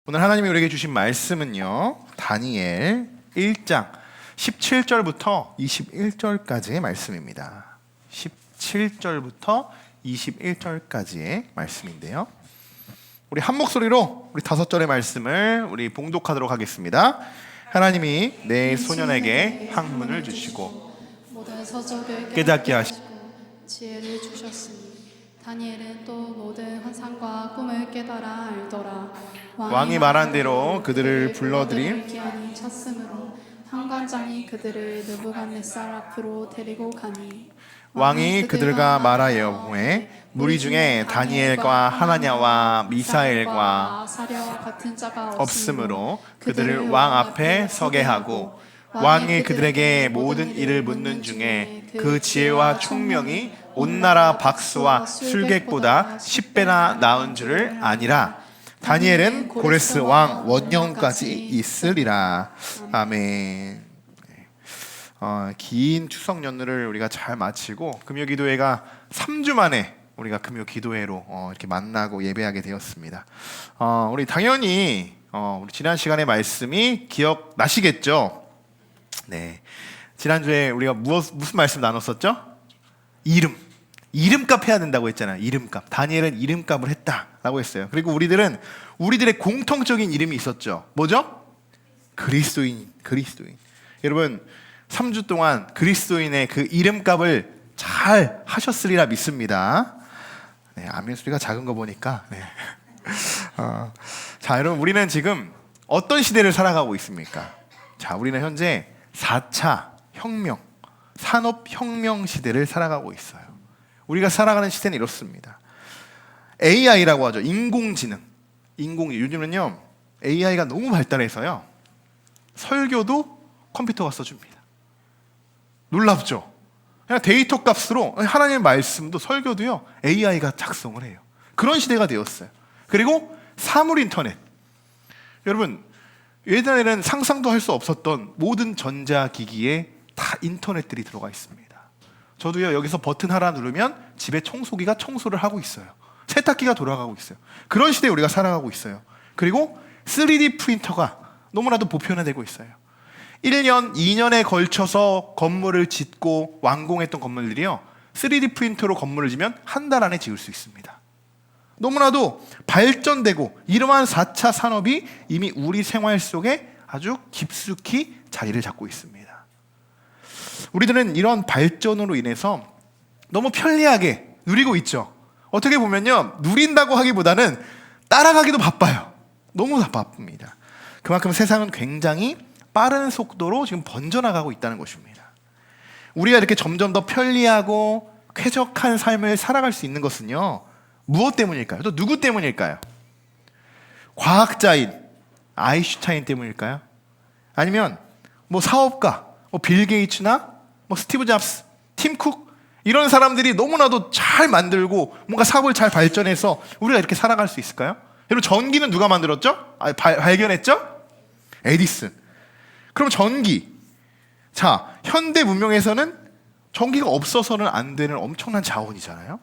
오늘 하나님이 우리에게 주신 말씀은요, 다니엘 1장 17절부터 21절까지의 말씀입니다. 17절부터 21절까지의 말씀인데요, 우리 한 목소리로 우리 5절의 말씀을 우리 봉독하도록 하겠습니다. 하나님이 내 소년에게 학문을 주시고 모든 서적을 깨닫게 하시고 지혜를 주셨으니 다니엘은 또 모든 환상과 꿈을 깨달아 알더라. 왕이 말한 대로 그들을 불러들임 기한이 찼으므로 한관장이 그들을 느부갓네살 앞으로 데리고 가니 왕이 그들과 말하여오매 무리 중에 다니엘과 하나냐와 미사엘과 아사랴와 같은 자가 없으므로 그들을 왕 앞에 서게 하고, 왕이 그들에게 모든 일을 묻는 중에 그 지혜와 총명이 온 나라 박수와 술객보다 10배나 나은 줄을 아니라 다니엘은 고레스 왕 원년까지 있으리라. 아멘. 긴 추석 연휴를 우리가 잘 마치고 금요 기도회가 3주 만에 우리가 금요 기도회로 이렇게 만나고 예배하게 되었습니다. 우리 당연히 우리 지난 시간의 말씀이 기억나시겠죠? 네. 지난주에 우리가 무슨 말씀 나눴었죠? 이름값 해야 된다고 했잖아요. 이름값. 다니엘은 이름값을 했다라고 했어요. 그리고 우리들은 우리들의 공통적인 이름이 있었죠. 뭐죠? 그리스도인. 여러분, 3주 동안 그리스도인의 그 이름값을 잘 하셨으리라 믿습니다. 네, 아멘 소리가 작은 거 보니까. 네. 자, 여러분, 우리는 지금 어떤 시대를 살아가고 있습니까? 자, 우리는 현재 4차 혁명, 산업혁명 시대를 살아가고 있어요. 우리가 살아가는 시대는 이렇습니다. AI라고 하죠. 인공지능. 요즘은요, AI가 너무 발달해서요, 설교도 컴퓨터가 써줍니다. 놀랍죠? 그냥 데이터 값으로 하나님의 말씀도 설교도요, AI가 작성을 해요. 그런 시대가 되었어요. 그리고 사물 인터넷. 여러분, 예전에는 상상도 할 수 없었던 모든 전자기기에 다 인터넷들이 들어가 있습니다. 저도요, 여기서 버튼 하나 누르면 집에 청소기가 청소를 하고 있어요. 세탁기가 돌아가고 있어요. 그런 시대에 우리가 살아가고 있어요. 그리고 3D 프린터가 너무나도 보편화되고 있어요. 1년, 2년에 걸쳐서 건물을 짓고 완공했던 건물들이요, 3D 프린터로 건물을 지면 한 달 안에 지을 수 있습니다. 너무나도 발전되고 이러한 4차 산업이 이미 우리 생활 속에 아주 깊숙이 자리를 잡고 있습니다. 우리들은 이런 발전으로 인해서 너무 편리하게 누리고 있죠. 어떻게 보면요, 누린다고 하기보다는 따라가기도 바빠요. 너무 바쁩니다. 그만큼 세상은 굉장히 빠른 속도로 지금 번져나가고 있다는 것입니다. 우리가 이렇게 점점 더 편리하고 쾌적한 삶을 살아갈 수 있는 것은요, 무엇 때문일까요? 또 누구 때문일까요? 과학자인 아인슈타인 때문일까요? 아니면 뭐 사업가, 빌 게이츠나 스티브 잡스, 팀 쿡, 이런 사람들이 너무나도 잘 만들고 뭔가 사업을 잘 발전해서 우리가 이렇게 살아갈 수 있을까요? 여러분, 전기는 누가 만들었죠? 발견했죠? 에디슨. 그럼 전기. 자, 현대 문명에서는 전기가 없어서는 안 되는 엄청난 자원이잖아요.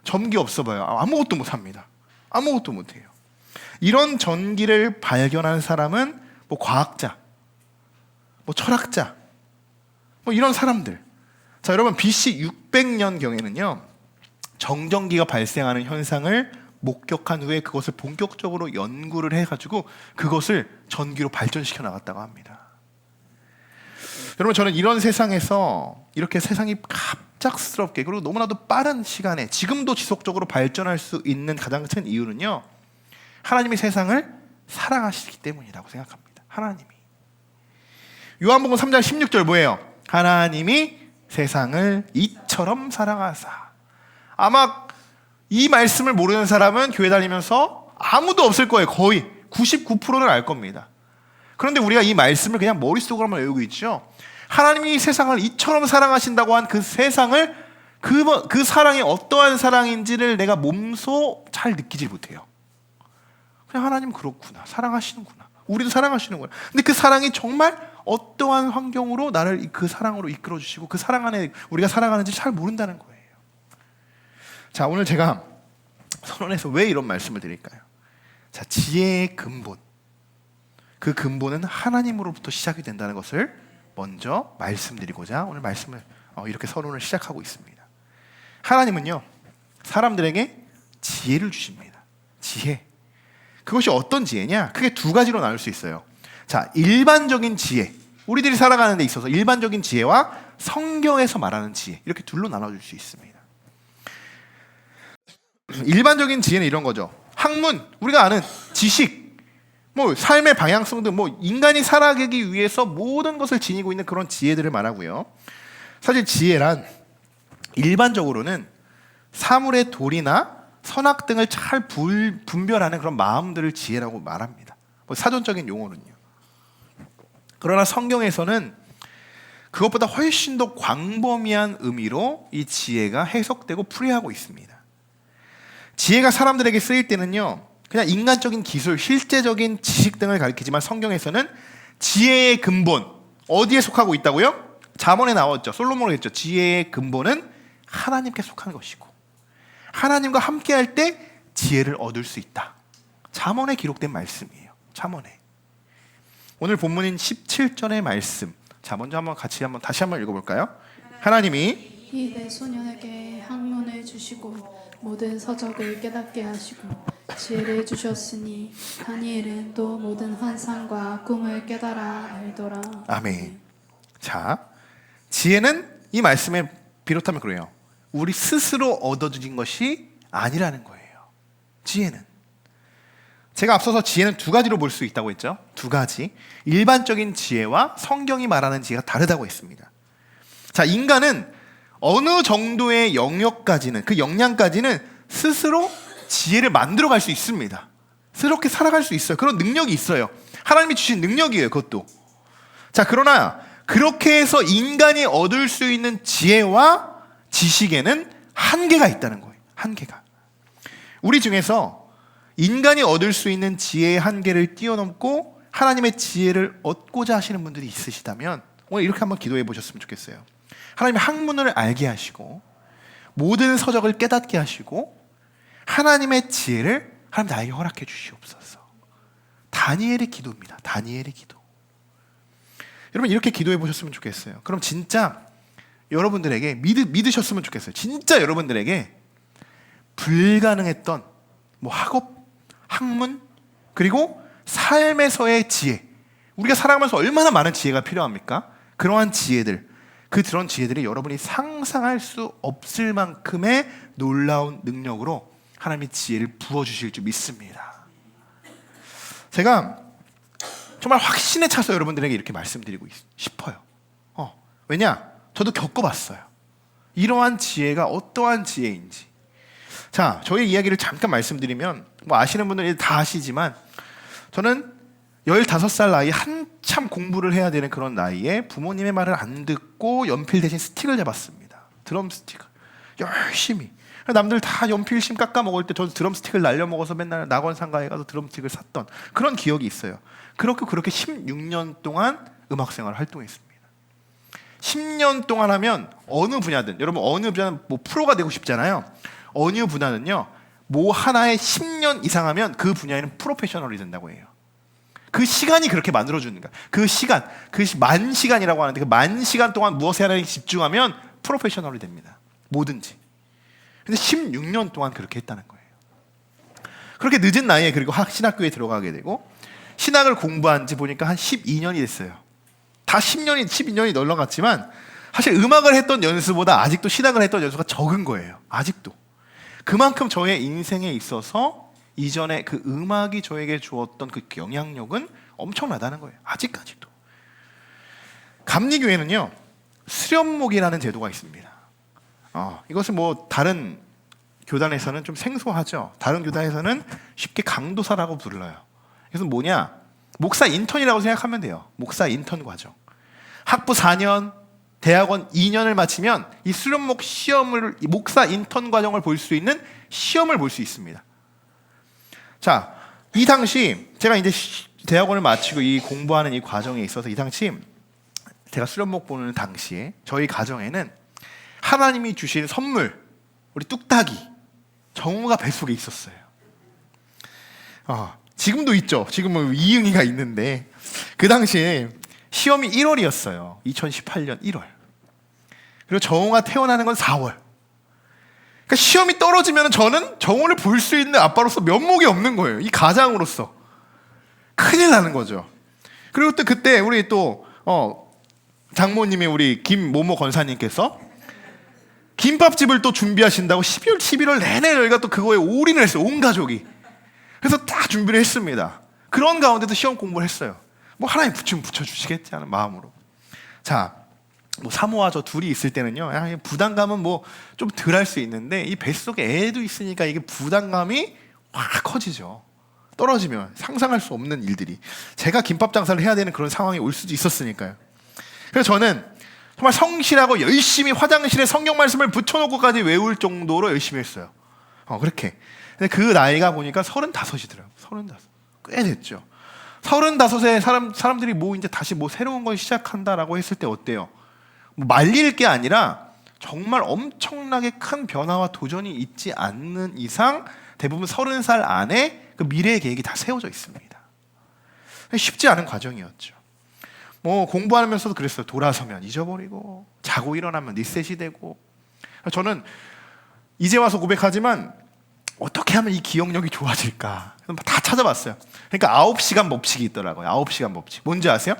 전기 없어봐요, 아무것도 못합니다. 아무것도 못해요. 이런 전기를 발견한 사람은 뭐 과학자, 뭐 철학자, 뭐 이런 사람들. 자, 여러분, BC 600년경에는요 정전기가 발생하는 현상을 목격한 후에 그것을 본격적으로 연구를 해가지고 그것을 전기로 발전시켜 나갔다고 합니다. 여러분, 저는 이런 세상에서 이렇게 세상이 갑작스럽게 그리고 너무나도 빠른 시간에 지금도 지속적으로 발전할 수 있는 가장 큰 이유는요, 하나님이 세상을 사랑하시기 때문이라고 생각합니다. 하나님이. 요한복음 3장 16절 뭐예요? 하나님이 세상을 이처럼 사랑하사. 아마 이 말씀을 모르는 사람은 교회 다니면서 아무도 없을 거예요. 거의 99%는 알 겁니다. 그런데 우리가 이 말씀을 그냥 머릿속으로만 외우고 있죠. 하나님이 세상을 이처럼 사랑하신다고 한 그 세상을, 그 사랑이 어떠한 사랑인지를 내가 몸소 잘 느끼지 못해요. 그냥 하나님 그렇구나, 사랑하시는구나, 우리도 사랑하시는구나. 근데 그 사랑이 정말 어떠한 환경으로 나를 그 사랑으로 이끌어 주시고 그 사랑 안에 우리가 살아가는지 잘 모른다는 거예요. 자, 오늘 제가 선언해서 왜 이런 말씀을 드릴까요? 자, 지혜의 근본, 그 근본은 하나님으로부터 시작이 된다는 것을 먼저 말씀드리고자 오늘 말씀을 이렇게 서론을 시작하고 있습니다. 하나님은요, 사람들에게 지혜를 주십니다. 지혜. 그것이 어떤 지혜냐? 크게 두 가지로 나눌 수 있어요. 자, 일반적인 지혜. 우리들이 살아가는 데 있어서 일반적인 지혜와 성경에서 말하는 지혜. 이렇게 둘로 나눠줄 수 있습니다. 일반적인 지혜는 이런 거죠. 학문, 우리가 아는 지식, 뭐 삶의 방향성 등 뭐 인간이 살아가기 위해서 모든 것을 지니고 있는 그런 지혜들을 말하고요. 사실 지혜란 일반적으로는 사물의 도리나 선악 등을 잘 분별하는 그런 마음들을 지혜라고 말합니다. 뭐 사전적인 용어는요. 그러나 성경에서는 그것보다 훨씬 더 광범위한 의미로 이 지혜가 해석되고 풀이하고 있습니다. 지혜가 사람들에게 쓰일 때는요, 그냥 인간적인 기술, 실제적인 지식 등을 가리키지만 성경에서는 지혜의 근본, 어디에 속하고 있다고요? 잠언에 나왔죠. 솔로몬이 했죠. 지혜의 근본은 하나님께 속한 것이고 하나님과 함께할 때 지혜를 얻을 수 있다. 잠언에 기록된 말씀이에요. 잠언에. 오늘 본문인 17절의 말씀. 자, 먼저 다시 한번 읽어볼까요? 하나님이 이 내 소년에게 학문을 주시고 모든 서적을 깨닫게 하시고 지혜를 주셨으니 다니엘은 또 모든 환상과 꿈을 깨달아 알더라. 아멘. 자, 지혜는 이 말씀에 비롯하면 그래요. 우리 스스로 얻어진 것이 아니라는 거예요. 지혜는. 제가 앞서서 지혜는 두 가지로 볼 수 있다고 했죠. 두 가지. 일반적인 지혜와 성경이 말하는 지혜가 다르다고 했습니다. 자, 인간은 어느 정도의 영역까지는, 그 역량까지는 스스로 지혜를 만들어갈 수 있습니다. 스스로 살아갈 수 있어요. 그런 능력이 있어요. 하나님이 주신 능력이에요. 그것도. 자, 그러나 그렇게 해서 인간이 얻을 수 있는 지혜와 지식에는 한계가 있다는 거예요. 한계가. 우리 중에서 인간이 얻을 수 있는 지혜의 한계를 뛰어넘고 하나님의 지혜를 얻고자 하시는 분들이 있으시다면 오늘 이렇게 한번 기도해 보셨으면 좋겠어요. 하나님의 학문을 알게 하시고 모든 서적을 깨닫게 하시고 하나님의 지혜를 하나님 나에게 허락해 주시옵소서. 다니엘의 기도입니다. 다니엘의 기도. 여러분 이렇게 기도해 보셨으면 좋겠어요. 그럼 진짜 여러분들에게 믿으셨으면 좋겠어요. 진짜 여러분들에게 불가능했던 뭐 학업, 학문, 그리고 삶에서의 지혜, 우리가 살아가면서 얼마나 많은 지혜가 필요합니까? 그러한 지혜들, 그런 지혜들이 여러분이 상상할 수 없을 만큼의 놀라운 능력으로 하나님이 지혜를 부어주실 줄 믿습니다. 제가 정말 확신에 차서 여러분들에게 이렇게 말씀드리고 싶어요. 왜냐? 저도 겪어봤어요. 이러한 지혜가 어떠한 지혜인지. 자, 저의 이야기를 잠깐 말씀드리면 뭐 아시는 분들은 다 아시지만 저는 15살 나이 한참 공부를 해야 되는 그런 나이에 부모님의 말을 안 듣고 연필 대신 스틱을 잡았습니다. 드럼 스틱을 열심히. 남들 다 연필심 깎아 먹을 때 저는 드럼 스틱을 날려 먹어서 맨날 낙원 상가에 가서 드럼 스틱을 샀던 그런 기억이 있어요. 그렇게 16년 동안 음악 생활을 활동했습니다. 10년 동안 하면 어느 분야든, 여러분 어느 분야는 뭐 프로가 되고 싶잖아요. 어느 분야는요, 뭐 하나에 10년 이상 하면 그 분야에는 프로페셔널이 된다고 해요. 그 시간이 그렇게 만들어주는 거야. 그 시간, 만 시간이라고 하는데 그 만 시간 동안 무엇에 하나에 집중하면 프로페셔널이 됩니다. 뭐든지. 근데 16년 동안 그렇게 했다는 거예요. 그렇게 늦은 나이에 그리고 신학교에 들어가게 되고 신학을 공부한 지 보니까 한 12년이 됐어요. 다 12년이 널러갔지만 사실 음악을 했던 연수보다 아직도 신학을 했던 연수가 적은 거예요. 아직도. 그만큼 저의 인생에 있어서 이전에 그 음악이 저에게 주었던 그 영향력은 엄청나다는 거예요. 아직까지도. 감리교회는요, 수련목이라는 제도가 있습니다. 이것은 뭐 다른 교단에서는 좀 생소하죠. 다른 교단에서는 쉽게 강도사라고 불러요. 그래서 뭐냐? 목사 인턴이라고 생각하면 돼요. 목사 인턴 과정. 학부 4년, 대학원 2년을 마치면 이 수련목 시험을, 이 목사 인턴 과정을 볼 수 있는 시험을 볼 수 있습니다. 자, 이 당시 제가 이제 대학원을 마치고 이 공부하는 이 과정에 있어서 이 당시 제가 수련목 보는 당시에 저희 가정에는 하나님이 주신 선물, 우리 뚝딱이 정우가 뱃속에 있었어요. 지금도 있죠. 지금은 이응이가 있는데 그 당시에 시험이 1월이었어요. 2018년 1월. 그리고 정호가 태어나는 건 4월. 그러니까 시험이 떨어지면 저는 정호를 볼 수 있는 아빠로서 면목이 없는 거예요. 이 가장으로서. 큰일 나는 거죠. 그리고 또 그때 우리 또 장모님이 우리 김모모 권사님께서 김밥집을 또 준비하신다고 11월 내내 저희가 또 그거에 올인을 했어요. 온 가족이. 그래서 다 준비를 했습니다. 그런 가운데도 시험 공부를 했어요. 뭐 하나님 붙이면 붙여주시겠지 하는 마음으로. 자, 뭐 사모와 저 둘이 있을 때는요, 부담감은 뭐 좀 덜 할 수 있는데 이 뱃속에 애도 있으니까 이게 부담감이 확 커지죠. 떨어지면 상상할 수 없는 일들이. 제가 김밥 장사를 해야 되는 그런 상황이 올 수도 있었으니까요. 그래서 저는 정말 성실하고 열심히 화장실에 성경 말씀을 붙여놓고까지 외울 정도로 열심히 했어요. 그렇게. 근데 그 나이가 보니까 35이더라고요. 35. 꽤 됐죠. 35세 사람들이 뭐 이제 다시 뭐 새로운 걸 시작한다라고 했을 때 어때요? 뭐 말릴 게 아니라 정말 엄청나게 큰 변화와 도전이 있지 않는 이상 대부분 30살 안에 그 미래의 계획이 다 세워져 있습니다. 쉽지 않은 과정이었죠. 뭐 공부하면서도 그랬어요. 돌아서면 잊어버리고 자고 일어나면 리셋이 되고. 저는 이제 와서 고백하지만 어떻게 하면 이 기억력이 좋아질까 다 찾아봤어요. 그러니까 9시간 법칙이 있더라고요. 9시간 법칙. 뭔지 아세요?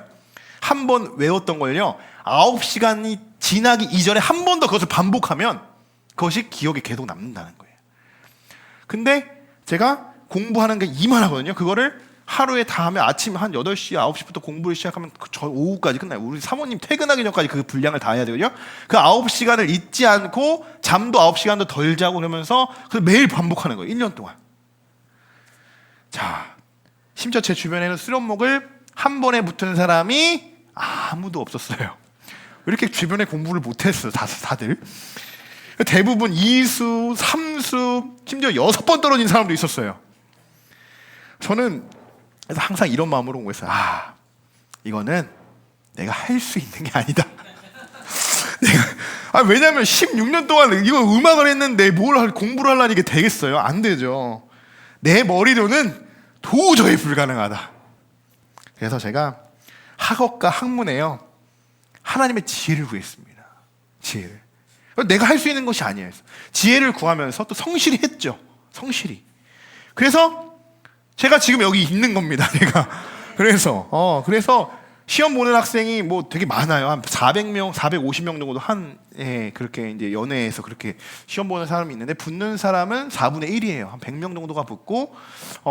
한 번 외웠던 걸요 9시간이 지나기 이전에 한 번 더 그것을 반복하면 그것이 기억에 계속 남는다는 거예요. 근데 제가 공부하는 게 이만하거든요. 그거를 하루에 다 하면 아침 한 8시, 9시부터 공부를 시작하면 저 오후까지 끝나요. 우리 사모님 퇴근하기 전까지 그 분량을 다 해야 되거든요. 그 9시간을 잊지 않고 잠도 9시간도 덜 자고 그러면서 매일 반복하는 거예요. 1년 동안. 자, 심지어 제 주변에는 수련목을 한 번에 붙은 사람이 아무도 없었어요. 왜 이렇게 주변에 공부를 못했어요, 다들. 대부분 2수, 3수, 심지어 6번 떨어진 사람도 있었어요. 저는 그래서 항상 이런 마음으로 공부했어요. 이거는 내가 할 수 있는 게 아니다. 왜냐하면 16년 동안 이거 음악을 했는데 공부를 하려니 이게 되겠어요? 안 되죠. 내 머리로는 도저히 불가능하다. 그래서 제가 학업과 학문에요 하나님의 지혜를 구했습니다. 지혜를. 내가 할 수 있는 것이 아니에요. 지혜를 구하면서 또 성실히 했죠. 성실히. 그래서 제가 지금 여기 있는 겁니다. 내가. 그래서 시험 보는 학생이 뭐 되게 많아요. 한 400명, 450명 정도 그렇게 이제 연회에서 그렇게 시험 보는 사람이 있는데 붙는 사람은 4분의 1이에요. 한 100명 정도가 붙고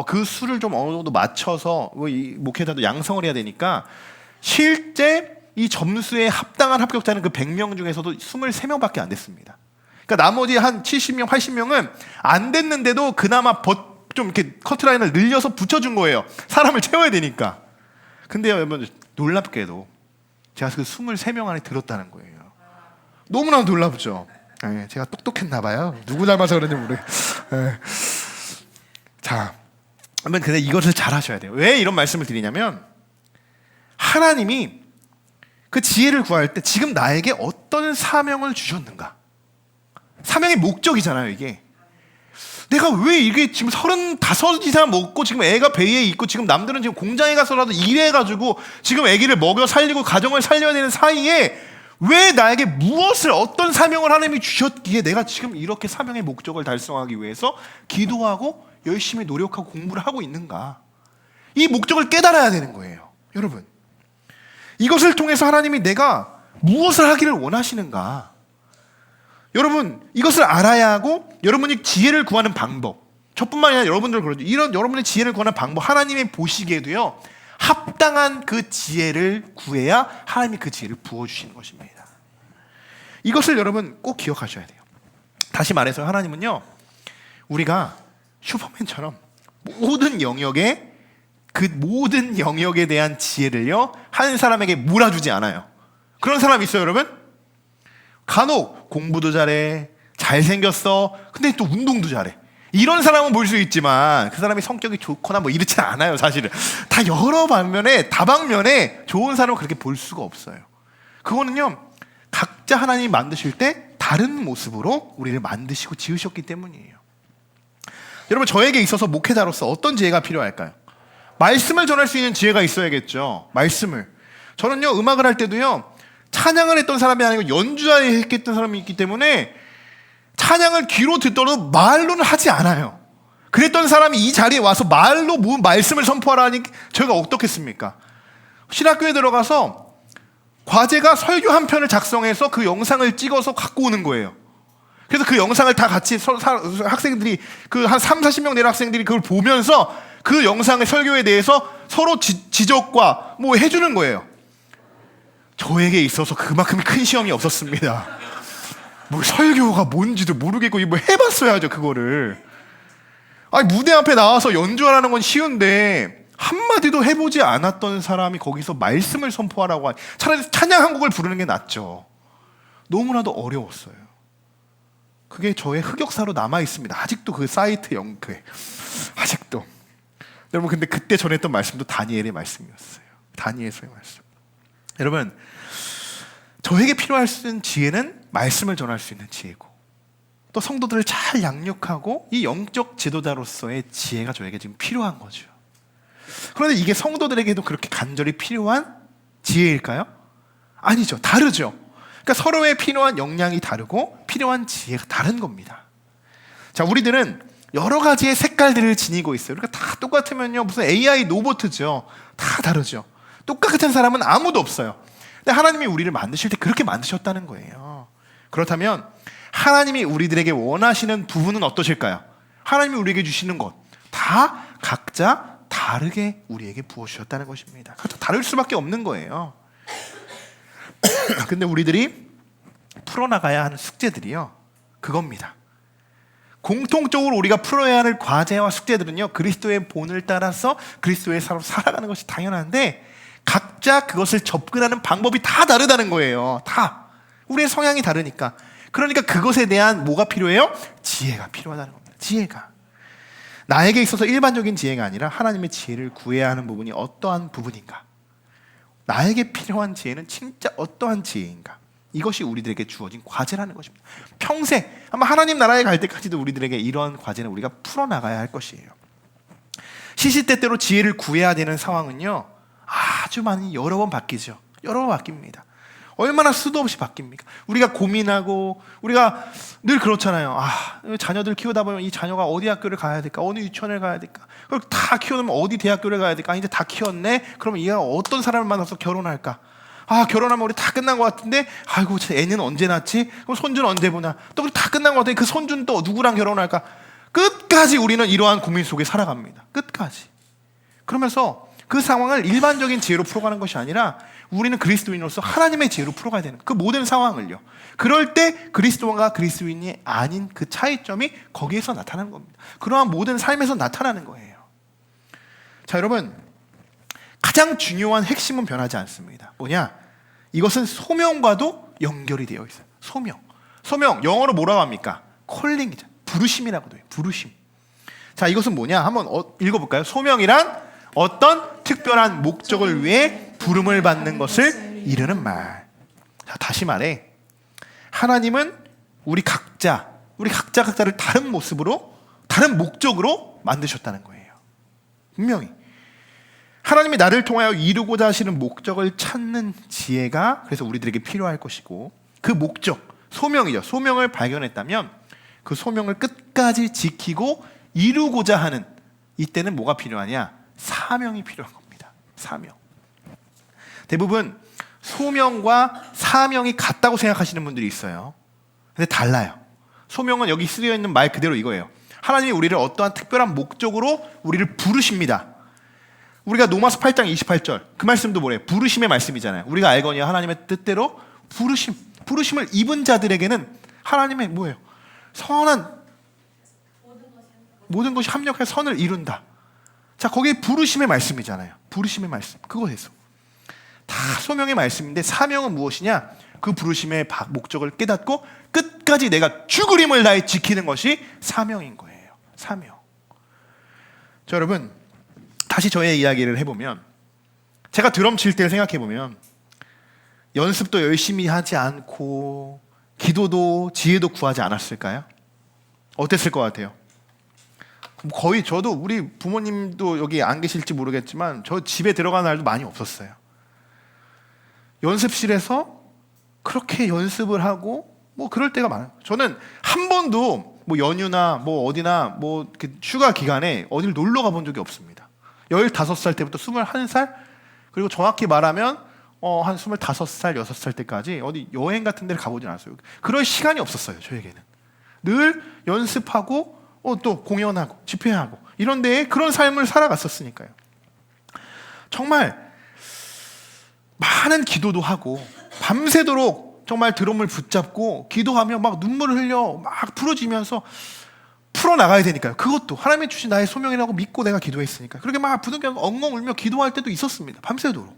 그 수를 좀 어느 정도 맞춰서 이 목회자도 양성을 해야 되니까 실제 이 점수에 합당한 합격자는 그 100명 중에서도 23명밖에 안 됐습니다. 그러니까 나머지 한 70명, 80명은 안 됐는데도 그나마 좀 이렇게 커트라인을 늘려서 붙여준 거예요. 사람을 채워야 되니까. 근데 여러분 놀랍게도 제가 그 23명 안에 들었다는 거예요. 너무나 놀랍죠. 제가 똑똑했나 봐요. 누구 닮아서 그런지 모르겠어요. 자, 근데 이것을 잘 하셔야 돼요. 왜 이런 말씀을 드리냐면 하나님이 그 지혜를 구할 때 지금 나에게 어떤 사명을 주셨는가? 사명의 목적이잖아요, 이게. 내가 왜 이게 지금 35 이상 먹고 지금 애가 배에 있고 지금 남들은 지금 공장에 가서라도 일해가지고 지금 애기를 먹여 살리고 가정을 살려야 되는 사이에 왜 나에게 무엇을 어떤 사명을 하나님이 주셨기에 내가 지금 이렇게 사명의 목적을 달성하기 위해서 기도하고 열심히 노력하고 공부를 하고 있는가? 이 목적을 깨달아야 되는 거예요. 여러분, 이것을 통해서 하나님이 내가 무엇을 하기를 원하시는가? 여러분, 이것을 알아야 하고 여러분이 지혜를 구하는 방법, 저뿐만 아니라 여러분들 그러죠. 이런 여러분의 지혜를 구하는 방법, 하나님이 보시기에도요 합당한 그 지혜를 구해야 하나님이 그 지혜를 부어주시는 것입니다. 이것을 여러분 꼭 기억하셔야 돼요. 다시 말해서 하나님은요 우리가 슈퍼맨처럼 모든 영역에 그 모든 영역에 대한 지혜를요 한 사람에게 몰아주지 않아요. 그런 사람 있어요, 여러분? 간혹 공부도 잘해, 잘생겼어, 근데 또 운동도 잘해. 이런 사람은 볼 수 있지만 그 사람이 성격이 좋거나 뭐 이렇지 않아요. 사실은 다 여러 방면에 다방면에 좋은 사람은 그렇게 볼 수가 없어요. 그거는요 각자 하나님이 만드실 때 다른 모습으로 우리를 만드시고 지으셨기 때문이에요. 여러분, 저에게 있어서 목회자로서 어떤 지혜가 필요할까요? 말씀을 전할 수 있는 지혜가 있어야겠죠. 말씀을. 저는요, 음악을 할 때도요, 찬양을 했던 사람이 아니고 연주자에 했던 사람이 있기 때문에 찬양을 귀로 듣더라도 말로는 하지 않아요. 그랬던 사람이 이 자리에 와서 말로 말씀을 선포하라니 저희가 어떻겠습니까? 신학교에 들어가서 과제가 설교 한 편을 작성해서 그 영상을 찍어서 갖고 오는 거예요. 그래서 그 영상을 다 같이 학생들이 그 한 3, 40명 내는 학생들이 그걸 보면서 그 영상의 설교에 대해서 서로 지적과 뭐 해주는 거예요. 저에게 있어서 그만큼 큰 시험이 없었습니다. 뭐 설교가 뭔지도 모르겠고 뭐 해봤어야죠 그거를. 아니 무대 앞에 나와서 연주하라는 건 쉬운데 한마디도 해보지 않았던 사람이 거기서 말씀을 선포하라고 하니 차라리 찬양 한 곡을 부르는 게 낫죠. 너무나도 어려웠어요. 그게 저의 흑역사로 남아있습니다. 아직도 그 사이트 영크에 아직도. 여러분 근데 그때 전했던 말씀도 다니엘의 말씀이었어요. 다니엘서의 말씀. 여러분 저에게 필요할 수 있는 지혜는 말씀을 전할 수 있는 지혜고 또 성도들을 잘 양육하고 이 영적 지도자로서의 지혜가 저에게 지금 필요한 거죠. 그런데 이게 성도들에게도 그렇게 간절히 필요한 지혜일까요? 아니죠. 다르죠. 그러니까 서로의 필요한 역량이 다르고 필요한 지혜가 다른 겁니다. 자, 우리들은 여러 가지의 색깔들을 지니고 있어요. 그러니까 다 똑같으면요 무슨 AI 로봇이죠. 다 다르죠. 똑같은 사람은 아무도 없어요. 근데 하나님이 우리를 만드실 때 그렇게 만드셨다는 거예요. 그렇다면 하나님이 우리들에게 원하시는 부분은 어떠실까요? 하나님이 우리에게 주시는 것 다 각자 다르게 우리에게 부어주셨다는 것입니다. 각자 다를 수밖에 없는 거예요. 근데 우리들이 풀어나가야 하는 숙제들이요 그겁니다. 공통적으로 우리가 풀어야 할 과제와 숙제들은요 그리스도의 본을 따라서 그리스도의 삶으로 살아가는 것이 당연한데 각자 그것을 접근하는 방법이 다 다르다는 거예요. 다 우리의 성향이 다르니까. 그러니까 그것에 대한 뭐가 필요해요? 지혜가 필요하다는 겁니다. 지혜가 나에게 있어서 일반적인 지혜가 아니라 하나님의 지혜를 구해야 하는 부분이 어떠한 부분인가, 나에게 필요한 지혜는 진짜 어떠한 지혜인가, 이것이 우리들에게 주어진 과제라는 것입니다. 평생 아마 하나님 나라에 갈 때까지도 우리들에게 이런 과제는 우리가 풀어나가야 할 것이에요. 시시때때로 지혜를 구해야 되는 상황은요 아주 많이 여러 번 바뀌죠. 여러 번 바뀝니다. 얼마나 수도 없이 바뀝니까? 우리가 고민하고 우리가 늘 그렇잖아요. 자녀들 키우다 보면 이 자녀가 어디 학교를 가야 될까? 어느 유치원을 가야 될까? 그걸 다 키워놓으면 어디 대학교를 가야 될까? 이제 다 키웠네? 그러면 얘가 어떤 사람을 만나서 결혼할까? 결혼하면 우리 다 끝난 것 같은데 아이고 애는 언제 낳지? 그럼 손주는 언제 보냐? 또 다 끝난 것 같은데 그 손주는 또 누구랑 결혼할까? 끝까지 우리는 이러한 고민 속에 살아갑니다. 끝까지. 그러면서 그 상황을 일반적인 지혜로 풀어가는 것이 아니라 우리는 그리스도인으로서 하나님의 지혜로 풀어가야 되는 그 모든 상황을요. 그럴 때 그리스도인과 그리스도인이 아닌 그 차이점이 거기에서 나타나는 겁니다. 그러한 모든 삶에서 나타나는 거예요. 자, 여러분 가장 중요한 핵심은 변하지 않습니다. 뭐냐? 이것은 소명과도 연결이 되어 있어요. 소명 영어로 뭐라고 합니까? 콜링이죠. 부르심이라고도 해요. 부르심. 자, 이것은 뭐냐? 한번 읽어볼까요? 소명이란 어떤 특별한 목적을 위해 부름을 받는 것을 이르는 말. 자, 다시 말해 하나님은 우리 각자를 다른 모습으로 다른 목적으로 만드셨다는 거예요. 분명히 하나님이 나를 통하여 이루고자 하시는 목적을 찾는 지혜가 그래서 우리들에게 필요할 것이고, 그 목적, 소명이죠. 소명을 발견했다면 그 소명을 끝까지 지키고 이루고자 하는, 이때는 뭐가 필요하냐? 사명이 필요한 겁니다. 사명. 대부분 소명과 사명이 같다고 생각하시는 분들이 있어요. 근데 달라요. 소명은 여기 쓰여 있는 말 그대로 이거예요. 하나님이 우리를 어떠한 특별한 목적으로 우리를 부르십니다. 우리가 로마서 8장 28절 그 말씀도 뭐래요? 부르심의 말씀이잖아요. 우리가 알거니와 하나님의 뜻대로 부르심을 입은 자들에게는 하나님의 뭐예요? 선한 모든 것이 합력해 선을 이룬다. 자, 거기에 부르심의 말씀이잖아요. 부르심의 말씀. 그거에서 다 소명의 말씀인데 사명은 무엇이냐? 그 부르심의 목적을 깨닫고 끝까지 내가 죽을 힘을 다해 지키는 것이 사명인 거예요. 사명. 자, 여러분 다시 저의 이야기를 해보면, 제가 드럼 칠 때를 생각해보면 연습도 열심히 하지 않고 기도도 지혜도 구하지 않았을까요? 어땠을 것 같아요? 거의 저도 우리 부모님도 여기 안 계실지 모르겠지만 저 집에 들어가는 날도 많이 없었어요. 연습실에서 그렇게 연습을 하고 뭐 그럴 때가 많아요. 저는 한 번도 뭐 연휴나 뭐 어디나 뭐 그 휴가 기간에 어딜 놀러 가본 적이 없습니다. 15살 때부터 21살, 그리고 정확히 말하면 한 25살, 6살 때까지 어디 여행 같은 데를 가보진 않았어요. 그럴 시간이 없었어요, 저에게는. 늘 연습하고 또 공연하고 집회하고 이런 데에 그런 삶을 살아갔었으니까요. 정말 많은 기도도 하고 밤새도록 정말 드럼을 붙잡고 기도하며 막 눈물을 흘려 막 부러지면서 풀어나가야 되니까요. 그것도 하나님이 주신 나의 소명이라고 믿고 내가 기도했으니까. 그렇게 막 부둥켜 엉엉 울며 기도할 때도 있었습니다. 밤새도록.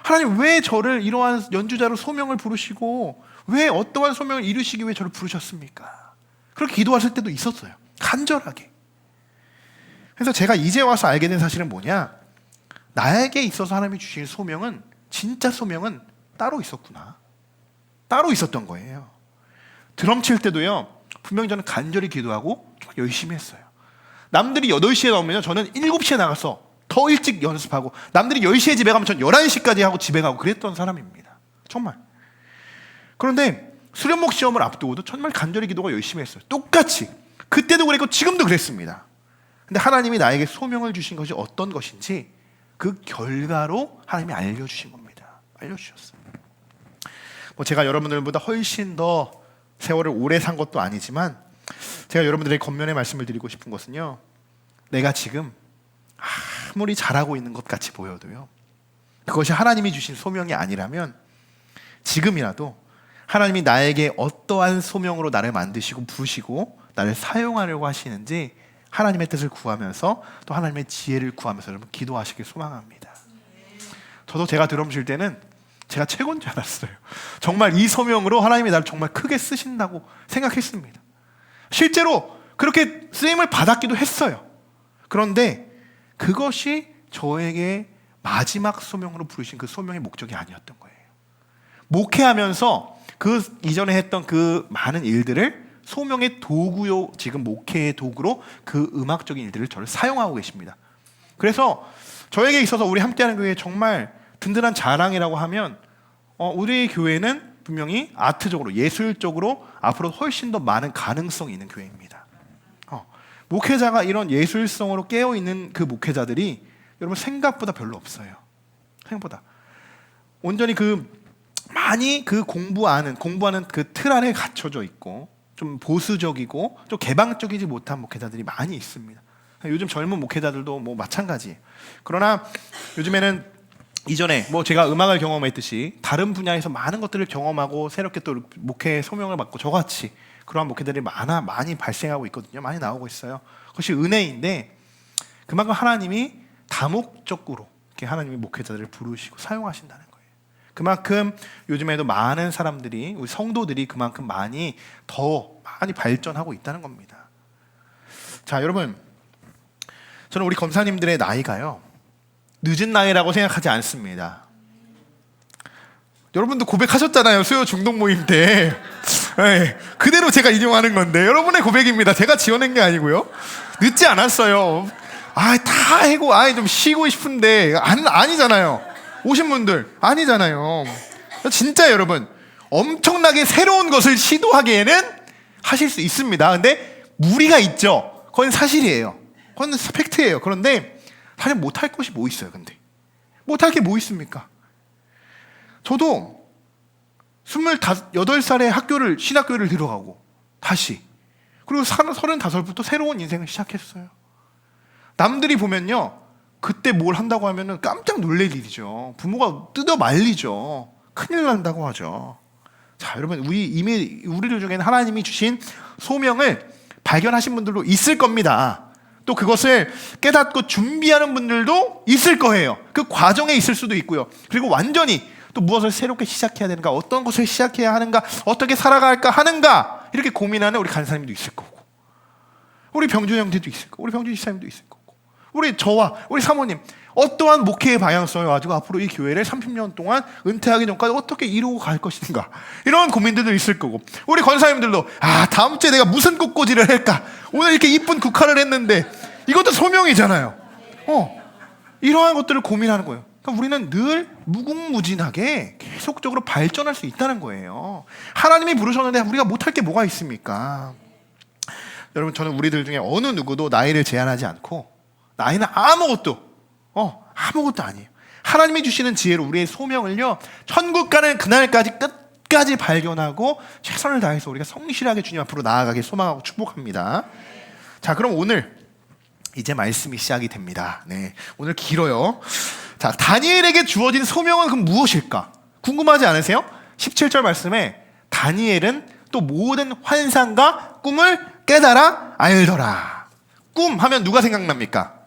하나님 왜 저를 이러한 연주자로 소명을 부르시고 왜 어떠한 소명을 이루시기 위해 저를 부르셨습니까? 그렇게 기도하실 때도 있었어요. 간절하게. 그래서 제가 이제 와서 알게 된 사실은 뭐냐, 나에게 있어서 하나님이 주신 소명은, 진짜 소명은 따로 있었구나. 따로 있었던 거예요. 드럼 칠 때도요, 분명히 저는 간절히 기도하고 정말 열심히 했어요. 남들이 8시에 나오면 저는 7시에 나가서 더 일찍 연습하고, 남들이 10시에 집에 가면 전 11시까지 하고 집에 가고 그랬던 사람입니다. 정말. 그런데 수련목 시험을 앞두고도 정말 간절히 기도가 열심히 했어요. 똑같이. 그때도 그랬고 지금도 그랬습니다. 근데 하나님이 나에게 소명을 주신 것이 어떤 것인지 그 결과로 하나님이 알려주신 겁니다. 알려주셨어요. 뭐 제가 여러분들보다 훨씬 더 세월을 오래 산 것도 아니지만 제가 여러분들에게 겉면의 말씀을 드리고 싶은 것은요, 내가 지금 아무리 잘하고 있는 것 같이 보여도요, 그것이 하나님이 주신 소명이 아니라면 지금이라도 하나님이 나에게 어떠한 소명으로 나를 만드시고 부르시고 나를 사용하려고 하시는지 하나님의 뜻을 구하면서 또 하나님의 지혜를 구하면서 여러분 기도하시길 소망합니다. 저도 제가 드럼 칠 때는 제가 최고인 줄 알았어요. 정말 이 소명으로 하나님이 나를 정말 크게 쓰신다고 생각했습니다. 실제로 그렇게 쓰임을 받았기도 했어요. 그런데 그것이 저에게 마지막 소명으로 부르신 그 소명의 목적이 아니었던 거예요. 목회하면서 그 이전에 했던 그 많은 일들을 소명의 도구요, 지금 목회의 도구로 그 음악적인 일들을 저를 사용하고 계십니다. 그래서 저에게 있어서 우리 함께하는 교회에 정말 든든한 자랑이라고 하면 우리 교회는 분명히 아트적으로, 예술적으로 앞으로 훨씬 더 많은 가능성이 있는 교회입니다. 목회자가 이런 예술성으로 깨어있는 그 목회자들이 여러분 생각보다 별로 없어요. 생각보다 온전히 많이 공부하는 그 틀 안에 갇혀져 있고 좀 보수적이고 좀 개방적이지 못한 목회자들이 많이 있습니다. 요즘 젊은 목회자들도 뭐 마찬가지예요. 그러나 요즘에는 이전에 뭐 제가 음악을 경험했듯이 다른 분야에서 많은 것들을 경험하고 새롭게 또 목회의 소명을 받고 저같이 그러한 목회들이 많이 발생하고 있거든요. 많이 나오고 있어요. 그것이 은혜인데 그만큼 하나님이 다목적으로 이렇게 하나님이 목회자들을 부르시고 사용하신다는 거예요. 그만큼 요즘에도 많은 사람들이, 우리 성도들이 그만큼 더 많이 발전하고 있다는 겁니다. 자, 여러분, 저는 우리 검사님들의 나이가요, 늦은 나이라고 생각하지 않습니다. 여러분도 고백하셨잖아요, 수요 중독 모임 때. 네, 그대로 제가 인용하는 건데 여러분의 고백입니다. 제가 지어낸 게 아니고요. 늦지 않았어요. 다 해고 좀 쉬고 싶은데 아니잖아요. 오신 분들 아니잖아요. 진짜 여러분 엄청나게 새로운 것을 시도하기에는 하실 수 있습니다. 근데 무리가 있죠. 그건 사실이에요. 그건 팩트예요. 그런데 사실 못할 것이 뭐 있어요. 근데 못할 게 뭐 있습니까? 저도 28살에 신학교를 들어가고 다시, 그리고 35부터 새로운 인생을 시작했어요. 남들이 보면요, 그때 뭘 한다고 하면은 깜짝 놀랄 일이죠. 부모가 뜯어 말리죠. 큰일 난다고 하죠. 자, 여러분, 이미 우리들 중에는 하나님이 주신 소명을 발견하신 분들도 있을 겁니다. 또 그것을 깨닫고 준비하는 분들도 있을 거예요. 그 과정에 있을 수도 있고요. 그리고 완전히 또 무엇을 새롭게 시작해야 되는가, 어떤 것을 시작해야 하는가, 어떻게 살아갈까 하는가, 이렇게 고민하는 우리 간사님도 있을 거고, 우리 병준 형제도 있을 거고, 우리 병준 집사님도 있을 거고, 저와 우리 사모님 어떠한 목회의 방향성을 가지고 앞으로 이 교회를 30년 동안 은퇴하기 전까지 어떻게 이루고 갈 것인가, 이런 고민들도 있을 거고, 우리 권사님들도 다음 주에 내가 무슨 꽃꽂이를 할까, 오늘 이렇게 이쁜 국화를 했는데 이것도 소명이잖아요. 이러한 것들을 고민하는 거예요. 그러니까 우리는 늘 무궁무진하게 계속적으로 발전할 수 있다는 거예요. 하나님이 부르셨는데 우리가 못할 게 뭐가 있습니까? 여러분, 저는 우리들 중에 어느 누구도 나이를 제한하지 않고, 나이는 아무것도 아니에요. 하나님이 주시는 지혜로 우리의 소명을요, 천국 가는 그날까지 끝까지 발견하고 최선을 다해서 우리가 성실하게 주님 앞으로 나아가길 소망하고 축복합니다. 자, 그럼 오늘 이제 말씀이 시작이 됩니다. 네, 오늘 길어요. 자, 다니엘에게 주어진 소명은 그럼 무엇일까? 궁금하지 않으세요? 17절 말씀에 다니엘은 또 모든 환상과 꿈을 깨달아 알더라. 꿈 하면 누가 생각납니까?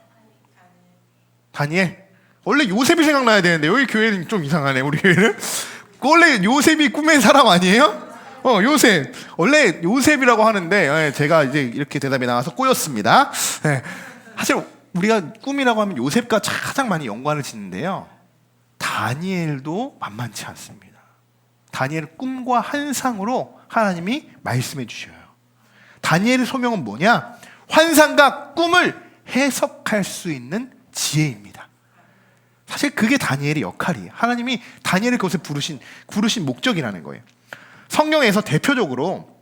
다니엘. 원래 요셉이 생각나야 되는데 여기 교회는 좀 이상하네. 우리 교회는 원래 요셉이 꿈의 사람 아니에요? 요셉. 원래 요셉이라고 하는데 제가 이제 이렇게 대답이 나와서 꼬였습니다. 네. 사실 우리가 꿈이라고 하면 요셉과 가장 많이 연관을 짓는데요, 다니엘도 만만치 않습니다. 다니엘 꿈과 환상으로 하나님이 말씀해 주셔요. 다니엘의 소명은 뭐냐? 환상과 꿈을 해석할 수 있는 지혜입니다. 사실 그게 다니엘의 역할이에요. 하나님이 다니엘을 그것에 부르신 목적이라는 거예요. 성경에서 대표적으로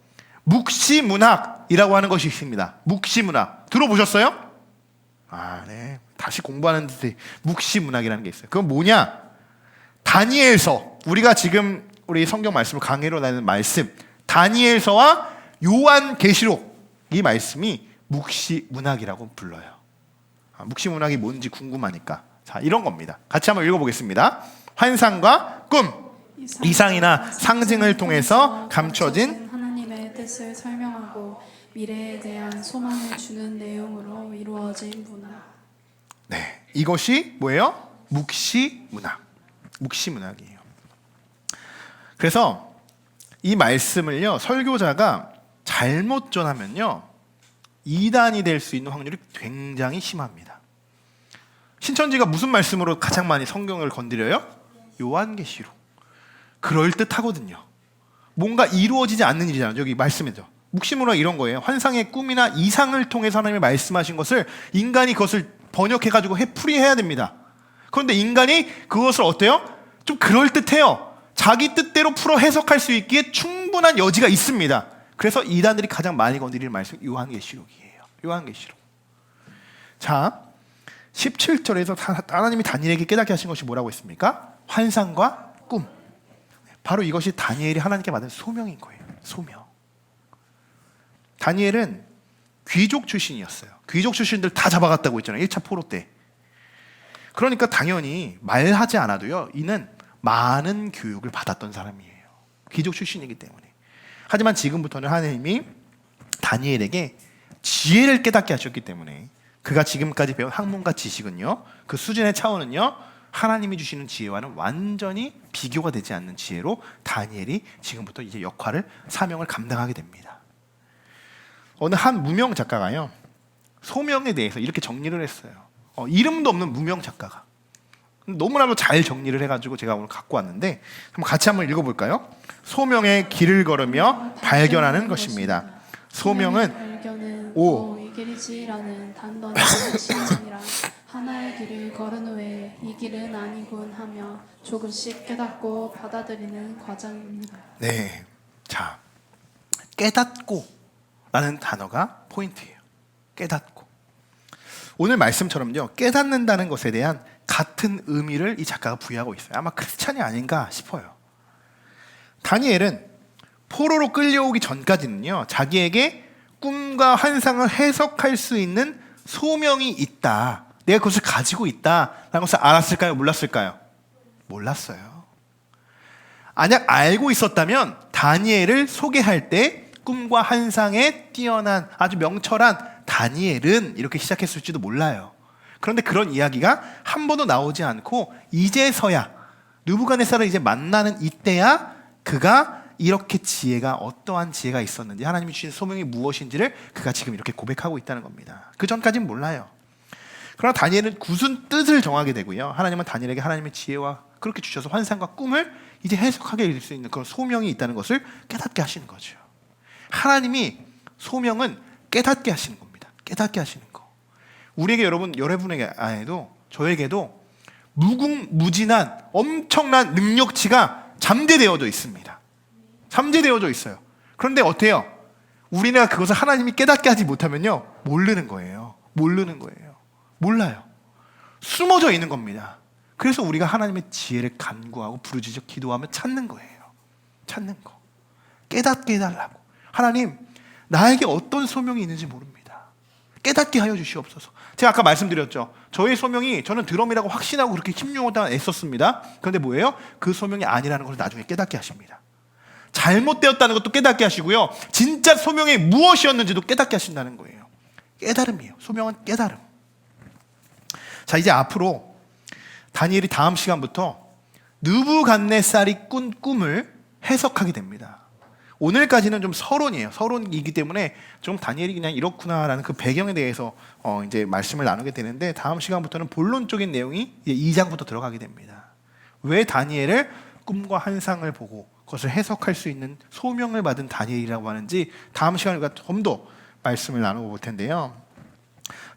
묵시문학이라고 하는 것이 있습니다. 묵시문학 들어보셨어요? 네. 다시 공부하는 듯이 묵시문학이라는 게 있어요. 그건 뭐냐? 다니엘서, 우리가 지금 우리 성경 말씀을 강해로 나누는 말씀, 다니엘서와 요한계시록, 이 말씀이 묵시문학이라고 불러요. 묵시문학이 뭔지 궁금하니까. 자, 이런 겁니다. 같이 한번 읽어보겠습니다. 환상과 꿈, 이상이나 상징을 통해서 감춰진 하나님의 뜻을 설명하고 미래에 대한 소망을 주는 내용으로 이루어진 문학. 네, 이것이 뭐예요? 묵시문학. 묵시문학이에요. 그래서 이 말씀을요, 설교자가 잘못 전하면요, 이단이 될 수 있는 확률이 굉장히 심합니다. 신천지가 무슨 말씀으로 가장 많이 성경을 건드려요? 요한계시록. 그럴듯하거든요. 뭔가 이루어지지 않는 일이잖아요. 여기 말씀이죠. 묵시문학 이런 거예요. 환상의 꿈이나 이상을 통해서 하나님이 말씀하신 것을 인간이 그것을 번역해가지고 풀이해야 됩니다. 그런데 인간이 그것을 어때요? 좀 그럴듯해요. 자기 뜻대로 풀어 해석할 수 있기에 충분한 여지가 있습니다. 그래서 이단들이 가장 많이 건드리는 말씀이 요한계시록이에요. 요한계시록. 자, 17절에서 하나님이 다니엘에게 깨닫게 하신 것이 뭐라고 했습니까? 환상과 꿈. 바로 이것이 다니엘이 하나님께 받은 소명인 거예요. 소명. 다니엘은 귀족 출신이었어요. 귀족 출신들 다 잡아갔다고 했잖아요. 1차 포로 때. 그러니까 당연히 말하지 않아도요, 이는 많은 교육을 받았던 사람이에요. 귀족 출신이기 때문에. 하지만 지금부터는 하나님이 다니엘에게 지혜를 깨닫게 하셨기 때문에 그가 지금까지 배운 학문과 지식은요, 그 수준의 차원은요, 하나님이 주시는 지혜와는 완전히 비교가 되지 않는 지혜로 다니엘이 지금부터 이제 역할을, 사명을 감당하게 됩니다. 어느 한 무명 작가가요, 소명에 대해서 이렇게 정리를 했어요. 이름도 없는 무명 작가가 너무나도 잘 정리를 해가지고 제가 오늘 갖고 왔는데 같이 한번 읽어볼까요? 소명의 길을 걸으며 발견하는 것입니다. 소명은 발견은 오. 이 길이지라는 단던한 심정이라 하나의 길을 걸은 후에 이 길은 아니군 하며 조금씩 깨닫고 받아들이는 과정입니다. 네, 자, 깨닫고라는 단어가 포인트예요. 깨닫고. 오늘 말씀처럼요, 깨닫는다는 것에 대한 같은 의미를 이 작가가 부여하고 있어요. 아마 크리스찬이 아닌가 싶어요. 다니엘은 포로로 끌려오기 전까지는요, 자기에게 꿈과 환상을 해석할 수 있는 소명이 있다, 내가 그것을 가지고 있다라는 것을 알았을까요? 몰랐을까요? 몰랐어요. 만약 알고 있었다면 다니엘을 소개할 때 꿈과 환상에 뛰어난 아주 명철한 다니엘은 이렇게 시작했을지도 몰라요. 그런데 그런 이야기가 한 번도 나오지 않고 이제서야 느부갓네살을 이제 만나는 이때야 그가 이렇게 지혜가, 어떠한 지혜가 있었는지, 하나님이 주신 소명이 무엇인지를 그가 지금 이렇게 고백하고 있다는 겁니다. 그 전까지는 몰라요. 그러나 다니엘은 굳은 뜻을 정하게 되고요. 하나님은 다니엘에게 하나님의 지혜와 그렇게 주셔서 환상과 꿈을 이제 해석하게 될 수 있는 그런 소명이 있다는 것을 깨닫게 하시는 거죠. 하나님이 소명은 깨닫게 하시는 겁니다. 깨닫게 하시는 거. 우리에게 여러분에게 아니도 저에게도 무궁무진한 엄청난 능력치가 잠재되어져 있습니다. 잠재되어져 있어요. 그런데 어때요? 우리가 그것을 하나님이 깨닫게 하지 못하면요, 모르는 거예요. 모르는 거예요. 몰라요. 숨어져 있는 겁니다. 그래서 우리가 하나님의 지혜를 간구하고 부르짖어 기도하며 찾는 거예요. 찾는 거. 깨닫게 해달라고. 하나님, 나에게 어떤 소명이 있는지 모릅니다. 깨닫게 하여 주시옵소서. 제가 아까 말씀드렸죠. 저의 소명이, 저는 드럼이라고 확신하고 그렇게 힘용하다 애썼습니다. 그런데 뭐예요? 그 소명이 아니라는 것을 나중에 깨닫게 하십니다. 잘못되었다는 것도 깨닫게 하시고요, 진짜 소명이 무엇이었는지도 깨닫게 하신다는 거예요. 깨달음이에요. 소명은 깨달음. 자, 이제 앞으로 다니엘이 다음 시간부터 느부갓네살이 꾼 꿈을 해석하게 됩니다. 오늘까지는 좀 서론이에요. 서론이기 때문에 좀 다니엘이 그냥 이렇구나라는 그 배경에 대해서 이제 말씀을 나누게 되는데, 다음 시간부터는 본론적인 내용이 이제 2장부터 들어가게 됩니다. 왜 다니엘을 꿈과 환상을 보고 그것을 해석할 수 있는 소명을 받은 다니엘이라고 하는지 다음 시간에 우리가 좀 더 말씀을 나눠볼 텐데요.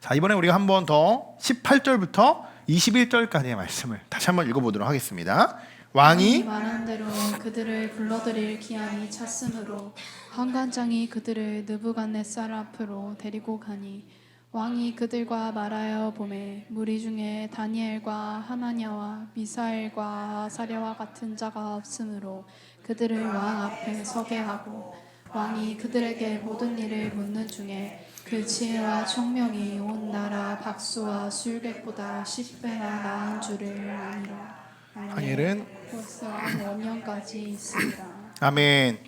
자, 이번에 우리가 한 번 더 18절부터 21절까지의 말씀을 다시 한번 읽어보도록 하겠습니다. 왕이 말한 대로 그들을 불러들일 기한이 찼으므로 환관장이 그들을 느부갓네살 앞으로 데리고 가니, 왕이 그들과 말하여 보매 무리 중에 다니엘과 하나냐와 미사엘과 아사랴와 같은 자가 없으므로 그들을 왕 앞에 서게 하고, 왕이 그들에게 모든 일을 묻는 중에 그 지혜와 총명이 온 나라 박수와 술객보다 10배나 나은 줄을 아니라. 다니엘은 벌써 원년까지 있습니다. 아멘.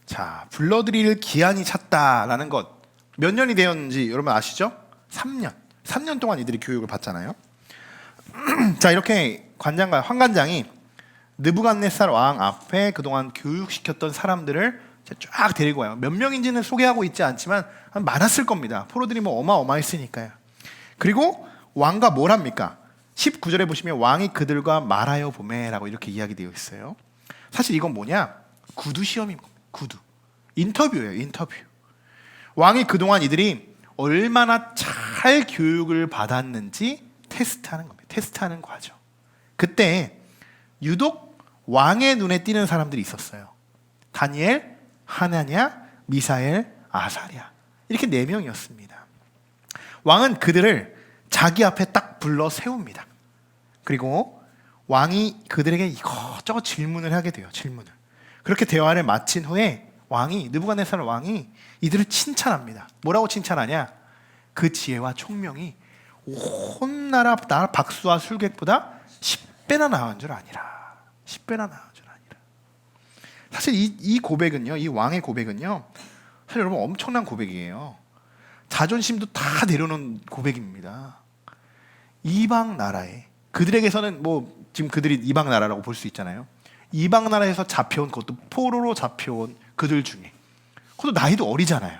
자, 불러드릴 기한이 찼다라는 것, 몇 년이 되었는지 여러분 아시죠? 3년. 3년 동안 이들이 교육을 받잖아요. 자, 이렇게 관장과 환관장이 느부갓네살 왕 앞에 그동안 교육시켰던 사람들을 쫙 데리고 와요. 몇 명인지는 소개하고 있지 않지만 많았을 겁니다. 포로들이 뭐 어마어마했으니까요. 그리고 왕과 뭘 합니까? 19절에 보시면 왕이 그들과 말하여 보매라고 이렇게 이야기되어 있어요. 사실 이건 뭐냐? 구두 시험인 겁니다. 구두. 인터뷰예요. 인터뷰. 왕이 그동안 이들이 얼마나 잘 교육을 받았는지 테스트하는 겁니다. 테스트하는 과정. 그때 유독 왕의 눈에 띄는 사람들이 있었어요. 다니엘, 하나냐, 미사엘, 아사랴. 이렇게 4명이었습니다. 왕은 그들을 자기 앞에 딱 불러 세웁니다. 그리고 왕이 그들에게 이것저것 질문을 하게 돼요. 질문을. 그렇게 대화를 마친 후에 왕이, 느부갓네살 왕이 이들을 칭찬합니다. 뭐라고 칭찬하냐? 그 지혜와 총명이 온 나라 박수와 술객보다 10배나 나은 줄 아니라. 10배나 나은 줄 아니라. 사실 이 고백은요, 이 왕의 고백은요, 사실 여러분 엄청난 고백이에요. 자존심도 다 내려놓은 고백입니다. 이방 나라에, 그들에게서는 뭐 지금 그들이 이방 나라라고 볼 수 있잖아요. 이방 나라에서 잡혀온, 그것도 포로로 잡혀온 그들 중에, 그것도 나이도 어리잖아요.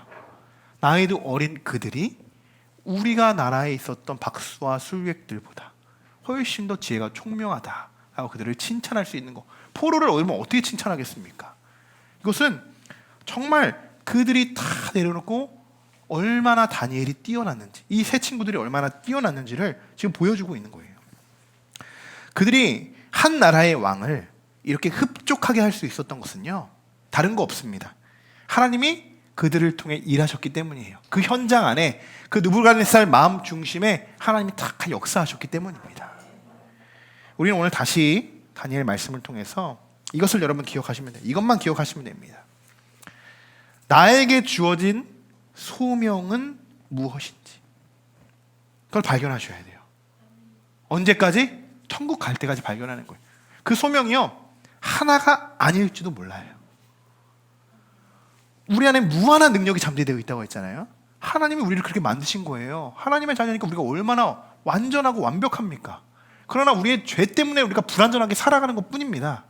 나이도 어린 그들이 우리가 나라에 있었던 박수와 술객들보다 훨씬 더 지혜가 총명하다라고 그들을 칭찬할 수 있는 거. 포로를 얼마나 어떻게 칭찬하겠습니까? 이것은 정말 그들이 다 내려놓고 얼마나 다니엘이 뛰어났는지, 이 세 친구들이 얼마나 뛰어났는지를 지금 보여주고 있는 거예요. 그들이 한 나라의 왕을 이렇게 흡족하게 할 수 있었던 것은요, 다른 거 없습니다. 하나님이 그들을 통해 일하셨기 때문이에요. 그 현장 안에, 그 느부갓네살 마음 중심에 하나님이 딱 역사하셨기 때문입니다. 우리는 오늘 다시 다니엘 말씀을 통해서 이것을 여러분 기억하시면 돼요. 이것만 기억하시면 됩니다. 나에게 주어진 소명은 무엇인지, 그걸 발견하셔야 돼요. 언제까지? 천국 갈 때까지 발견하는 거예요. 그 소명이요, 하나가 아닐지도 몰라요. 우리 안에 무한한 능력이 잠재되어 있다고 했잖아요. 하나님이 우리를 그렇게 만드신 거예요. 하나님의 자녀니까 우리가 얼마나 완전하고 완벽합니까? 그러나 우리의 죄 때문에 우리가 불완전하게 살아가는 것 뿐입니다.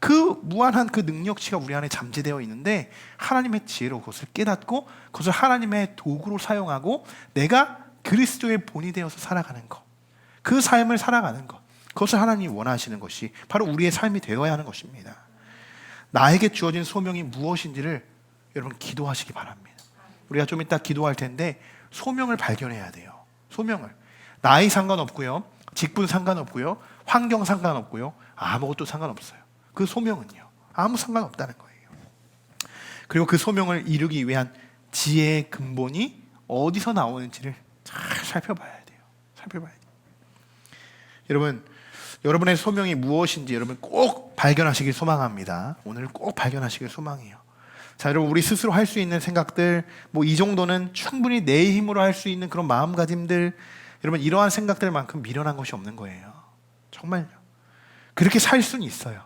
그 무한한 그 능력치가 우리 안에 잠재되어 있는데, 하나님의 지혜로 그것을 깨닫고 그것을 하나님의 도구로 사용하고 내가 그리스도의 본이 되어서 살아가는 것, 그 삶을 살아가는 것, 그것을 하나님이 원하시는 것이 바로 우리의 삶이 되어야 하는 것입니다. 나에게 주어진 소명이 무엇인지를 여러분 기도하시기 바랍니다. 우리가 좀 이따 기도할 텐데 소명을 발견해야 돼요. 소명을. 나이 상관없고요, 직분 상관없고요, 환경 상관없고요, 아무것도 상관없어요. 그 소명은요, 아무 상관없다는 거예요. 그리고 그 소명을 이루기 위한 지혜의 근본이 어디서 나오는지를 잘 살펴봐야 돼요. 살펴봐야 돼요. 여러분, 여러분의 소명이 무엇인지 여러분 꼭 발견하시길 소망합니다. 오늘 꼭 발견하시길 소망해요. 자, 여러분, 우리 스스로 할 수 있는 생각들, 뭐 이 정도는 충분히 내 힘으로 할 수 있는 그런 마음가짐들, 여러분 이러한 생각들만큼 미련한 것이 없는 거예요. 정말요. 그렇게 살 수는 있어요.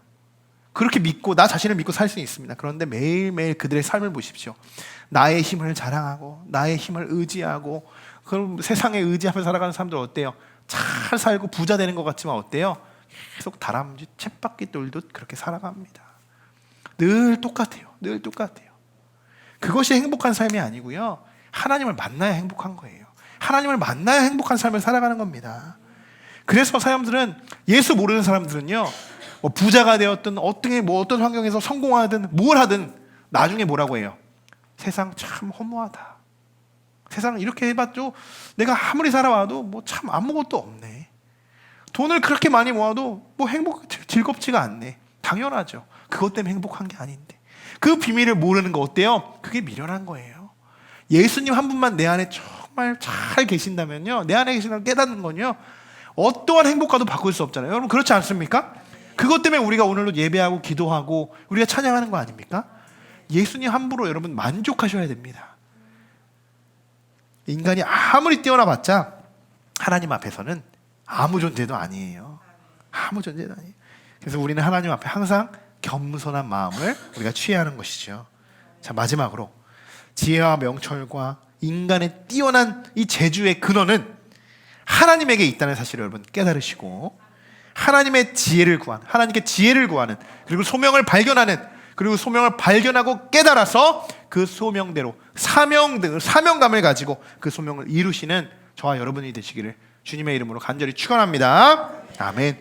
그렇게 믿고 나 자신을 믿고 살 수는 있습니다. 그런데 매일매일 그들의 삶을 보십시오. 나의 힘을 자랑하고 나의 힘을 의지하고, 그럼 세상에 의지하며 살아가는 사람들 어때요? 잘 살고 부자 되는 것 같지만 어때요? 계속 다람쥐 쳇바퀴 돌듯 그렇게 살아갑니다. 늘 똑같아요. 늘 똑같아요. 그것이 행복한 삶이 아니고요, 하나님을 만나야 행복한 거예요. 하나님을 만나야 행복한 삶을 살아가는 겁니다. 그래서 사람들은, 예수 모르는 사람들은요, 뭐 부자가 되었든 어떤 환경에서 성공하든 뭘 하든 나중에 뭐라고 해요? 세상 참 허무하다. 세상을 이렇게 해봤죠, 내가 아무리 살아와도 뭐 참 아무것도 없네. 돈을 그렇게 많이 모아도 뭐 즐겁지가 않네. 당연하죠. 그것 때문에 행복한 게 아닌데. 그 비밀을 모르는 거 어때요? 그게 미련한 거예요. 예수님 한 분만 내 안에 정말 잘 계신다면요, 내 안에 계신다는 깨닫는 건요, 어떠한 행복과도 바꿀 수 없잖아요. 여러분 그렇지 않습니까? 그것 때문에 우리가 오늘도 예배하고 기도하고 우리가 찬양하는 거 아닙니까? 예수님 함부로 여러분 만족하셔야 됩니다. 인간이 아무리 뛰어나봤자 하나님 앞에서는 아무 존재도 아니에요. 아무 존재도 아니에요. 그래서 우리는 하나님 앞에 항상 겸손한 마음을 우리가 취해야 하는 것이죠. 자, 마지막으로 지혜와 명철과 인간의 뛰어난 이 재주의 근원은 하나님에게 있다는 사실을 여러분 깨달으시고, 하나님의 지혜를 구하는, 하나님께 지혜를 구하는, 그리고 소명을 발견하는, 그리고 소명을 발견하고 깨달아서 그 소명대로 사명감을 가지고 그 소명을 이루시는 저와 여러분이 되시기를 주님의 이름으로 간절히 축원합니다. 아멘.